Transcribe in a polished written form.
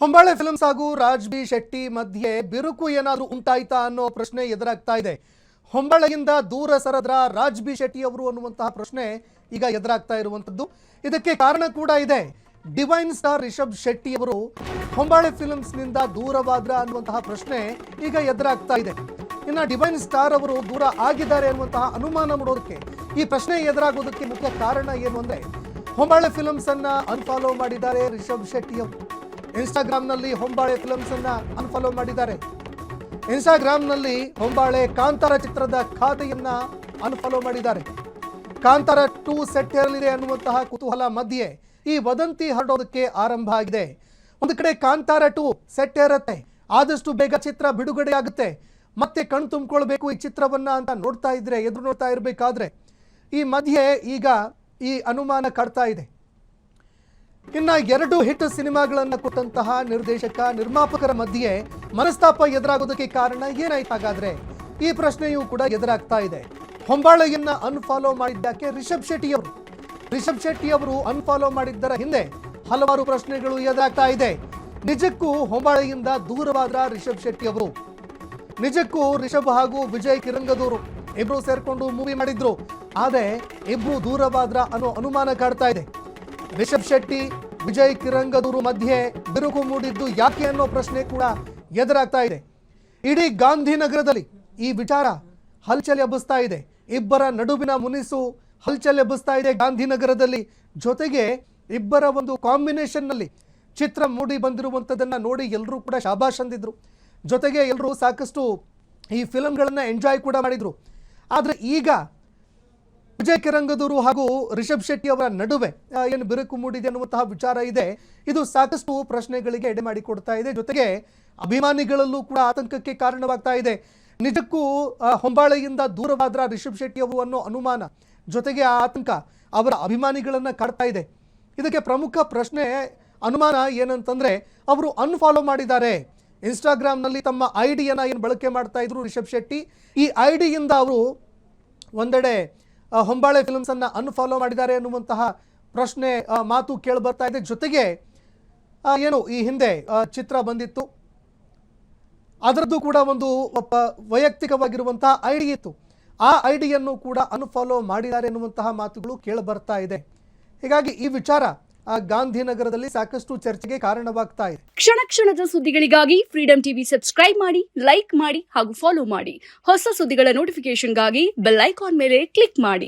ಹೊಂಬಾಳೆ films ಹಾಗೂ Raj B Shetty ಮಧ್ಯೆ ಬಿರುಕು ಏನಾದರೂ ಉಂಟಾಯ್ತಾ ಅನ್ನೋ ಪ್ರಶ್ನೆ ಎದುರಾಗ್ತಾ ಇದೆ. ಹೊಂಬಾಳೆಯಿಂದ ದೂರ ಸರದ್ರ ರಾಜ್ ಬಿ ಶೆಟ್ಟಿ ಅವರು ಅನ್ನುವಂತಹ ಪ್ರಶ್ನೆ ಈಗ ಎದುರಾಗ್ತಾ ಇರುವಂತದ್ದು. ಇದಕ್ಕೆ ಕಾರಣ ಕೂಡ ಇದೆ. ಡಿವೈನ್ ಸ್ಟಾರ್ ರಿಷಬ್ ಶೆಟ್ಟಿ ಅವರು ಹೊಂಬಾಳೆ ಫಿಲ್ಮ್ಸ್ ನಿಂದ ದೂರವಾದ್ರ ಅನ್ನುವಂತಹ ಪ್ರಶ್ನೆ ಈಗ ಎದುರಾಗ್ತಾ ಇದೆ. ಇನ್ನು ಡಿವೈನ್ ಸ್ಟಾರ್ ಅವರು ದೂರ ಆಗಿದ್ದಾರೆ ಅನ್ನುವಂತಹ ಅನುಮಾನ ಮೂಡೋದಕ್ಕೆ ಈ ಪ್ರಶ್ನೆ ಎದುರಾಗೋದಕ್ಕೆ ಮುಖ್ಯ ಕಾರಣ ಏನು ಅಂದ್ರೆ, ಹೊಂಬಾಳೆ ಫಿಲ್ಮ್ಸ್ ಅನ್ನ ಅನ್ಫಾಲೋ ಮಾಡಿದ್ದಾರೆ ರಿಷಬ್ ಶೆಟ್ಟಿ ಅವರು. ಇನ್ಸ್ಟಾಗ್ರಾಮ್ನಲ್ಲಿ ಹೊಂಬಾಳೆ ಫಿಲ್ಮ್ಸ್ ಅನ್ನ ಅನ್ಫಾಲೋ ಮಾಡಿದ್ದಾರೆ. ಇನ್ಸ್ಟಾಗ್ರಾಮ್ನಲ್ಲಿ ಹೊಂಬಾಳೆ ಕಾಂತಾರ ಚಿತ್ರದ ಖಾತೆಯನ್ನ ಅನ್ಫಾಲೋ ಮಾಡಿದ್ದಾರೆ. ಕಾಂತಾರ 2 ಸೆಟ್ ಏರಲಿದೆ ಅನ್ನುವಂತಹ ಕುತೂಹಲ ಮಧ್ಯೆ ಈ ವದಂತಿ ಹರಡೋದಕ್ಕೆ ಆರಂಭ ಆಗಿದೆ. ಒಂದು ಕಡೆ ಕಾಂತಾರ 2 ಸೆಟ್ ಏರುತ್ತೆ, ಆದಷ್ಟು ಬೇಗ ಚಿತ್ರ ಬಿಡುಗಡೆ ಆಗುತ್ತೆ, ಮತ್ತೆ ಕಣ್ ತುಂಬಿಕೊಳ್ಬೇಕು ಈ ಚಿತ್ರವನ್ನ ಅಂತ ಎದುರು ನೋಡ್ತಾ ಇರಬೇಕಾದ್ರೆ ಈ ಮಧ್ಯೆ ಈಗ ಈ ಅನುಮಾನ ಕಾಡ್ತಾ ಇದೆ. ಇನ್ನ 2 ಹಿಟ್ ಸಿನಿಮಾಗಳನ್ನು ಕೊಟ್ಟಂತಹ ನಿರ್ದೇಶಕ ನಿರ್ಮಾಪಕರ ಮಧ್ಯೆ ಮನಸ್ತಾಪ ಎದುರಾಗೋದಕ್ಕೆ ಕಾರಣ ಏನಾಯ್ತು ಹಾಗಾದ್ರೆ? ಈ ಪ್ರಶ್ನೆಯೂ ಕೂಡ ಎದುರಾಗ್ತಾ ಇದೆ. ಹೊಂಬಾಳೆಯನ್ನ ಅನ್ಫಾಲೋ ಮಾಡಿದ್ದಕ್ಕೆ ರಿಷಬ್ ಶೆಟ್ಟಿ ಅವರು ಅನ್ಫಾಲೋ ಮಾಡಿದ್ದರ ಹಿಂದೆ ಹಲವಾರು ಪ್ರಶ್ನೆಗಳು ಎದುರಾಗ್ತಾ ಇದೆ. ನಿಜಕ್ಕೂ ಹೊಂಬಾಳೆಯಿಂದ ದೂರವಾದ್ರ ರಿಷಬ್ ಶೆಟ್ಟಿ ಅವರು? ನಿಜಕ್ಕೂ ರಿಷಬ್ ಹಾಗೂ ವಿಜಯ್ ಕಿರಂಗದೂರು ಇಬ್ರು ಸೇರ್ಕೊಂಡು ಮೂವಿ ಮಾಡಿದ್ರು, ಆದ್ರೆ ಇಬ್ರು ದೂರವಾದ್ರ ಅನ್ನೋ ಅನುಮಾನ ಕಾಡ್ತಾ ಇದೆ. ರಿಷಬ್ ಶೆಟ್ಟಿ ವಿಜಯ್ ಕಿರಂಗದೂರು ಮಧ್ಯೆ ಬಿರುಕು ಮೂಡಿದ್ದು ಯಾಕೆ ಅನ್ನೋ ಪ್ರಶ್ನೆ ಕೂಡ ಎದುರಾಗ್ತಾ ಇದೆ. ಇಡೀ ಗಾಂಧಿನಗರದಲ್ಲಿ ಈ ವಿಚಾರ ಹಲ್ಚಲ್ ಎಬ್ಬಿಸ್ತಾ ಇದೆ. ಇಬ್ಬರ ನಡುವಿನ ಮುನಿಸು ಹಲ್ಚಲ್ ಎಬ್ಬಿಸ್ತಾ ಇದೆ ಗಾಂಧಿನಗರದಲ್ಲಿ. ಜೊತೆಗೆ ಇಬ್ಬರ ಒಂದು ಕಾಂಬಿನೇಷನ್ ನಲ್ಲಿ ಚಿತ್ರ ಮೂಡಿ ಬಂದಿರುವಂಥದ್ದನ್ನ ನೋಡಿ ಎಲ್ಲರೂ ಕೂಡ ಶಾಬಾಷ್ ಅಂದಿದ್ರು. ಜೊತೆಗೆ ಎಲ್ಲರೂ ಸಾಕಷ್ಟು ಈ ಫಿಲ್ಮ್ಗಳನ್ನ ಎಂಜಾಯ್ ಕೂಡ ಮಾಡಿದ್ರು. ಆದ್ರೆ ಈಗ ವಿಜಯ್ ಕಿರಂಗದೂರು ಹಾಗೂ ರಿಷಬ್ ಶೆಟ್ಟಿ ಅವರ ನಡುವೆ ಏನು ಬಿರುಕು ಮೂಡಿದೆ ಅನ್ನುವಂತಹ ವಿಚಾರ ಇದೆ. ಇದು ಸಾಕಷ್ಟು ಪ್ರಶ್ನೆಗಳಿಗೆ ಎಡೆ ಮಾಡಿಕೊಡ್ತಾ ಇದೆ. ಜೊತೆಗೆ ಅಭಿಮಾನಿಗಳಲ್ಲೂ ಕೂಡ ಆತಂಕಕ್ಕೆ ಕಾರಣವಾಗ್ತಾ ಇದೆ. ನಿಜಕ್ಕೂ ಹೊಂಬಾಳೆಯಿಂದ ದೂರವಾದ್ರ ರಿಷಬ್ ಶೆಟ್ಟಿ ಅವರು ಅನ್ನೋ ಅನುಮಾನ, ಜೊತೆಗೆ ಆ ಆತಂಕ ಅವರ ಅಭಿಮಾನಿಗಳನ್ನ ಕಾಡ್ತಾ ಇದೆ. ಇದಕ್ಕೆ ಪ್ರಮುಖ ಪ್ರಶ್ನೆ ಅನುಮಾನ ಏನಂತಂದ್ರೆ, ಅವರು ಅನ್ಫಾಲೋ ಮಾಡಿದ್ದಾರೆ. ಇನ್ಸ್ಟಾಗ್ರಾಮ್ನಲ್ಲಿ ತಮ್ಮ ಐಡಿಯನ್ನ ಏನು ಬಳಕೆ ಮಾಡ್ತಾ ಇದ್ರು ರಿಷಬ್ ಶೆಟ್ಟಿ, ಈ ಐಡಿಯಿಂದ ಅವರು ಒಂದೆಡೆ ಹೊಂಬಾಳೆ ಫಿಲ್ಮ್ಸ್ ಅನ್ನ ಅನ್ಫಾಲೋ ಮಾಡಿದ್ದಾರೆ ಅನ್ನುವಂತಹ ಪ್ರಶ್ನೆ ಮಾತು ಕೇಳಿ ಬರ್ತಾ ಇದೆ. ಜೊತೆಗೆ ಏನು ಈ ಹಿಂದೆ ಚಿತ್ರ ಬಂದಿತ್ತು, ಅದರದ್ದು ಕೂಡ ಒಂದು ವೈಯಕ್ತಿಕವಾಗಿರುವಂತಹ ಐಡಿ ಇತ್ತು, ಆ ಐಡಿಯನ್ನು ಕೂಡ ಅನ್ಫಾಲೋ ಮಾಡಿದ್ದಾರೆ ಎನ್ನುವಂತಹ ಮಾತುಗಳು ಕೇಳಿ ಬರ್ತಾ ಇದೆ. ಹೀಗಾಗಿ ಈ ವಿಚಾರ ಗಾಂಧಿನಗರದಲ್ಲಿ ಸಾಕಷ್ಟು ಚರ್ಚೆಗೆ ಕಾರಣವಾಗ್ತಾ ಇದೆ. ಕ್ಷಣ ಕ್ಷಣದ ಸುದ್ದಿಗಳಿಗಾಗಿ ಫ್ರೀಡಂ ಟಿವಿ ಸಬ್ಸ್ಕ್ರೈಬ್ ಮಾಡಿ, ಲೈಕ್ ಮಾಡಿ ಹಾಗೂ ಫಾಲೋ ಮಾಡಿ. ಹೊಸ ಸುದ್ದಿಗಳ ನೋಟಿಫಿಕೇಶನ್ಗಾಗಿ ಬೆಲ್ ಐಕಾನ್ ಮೇಲೆ ಕ್ಲಿಕ್ ಮಾಡಿ.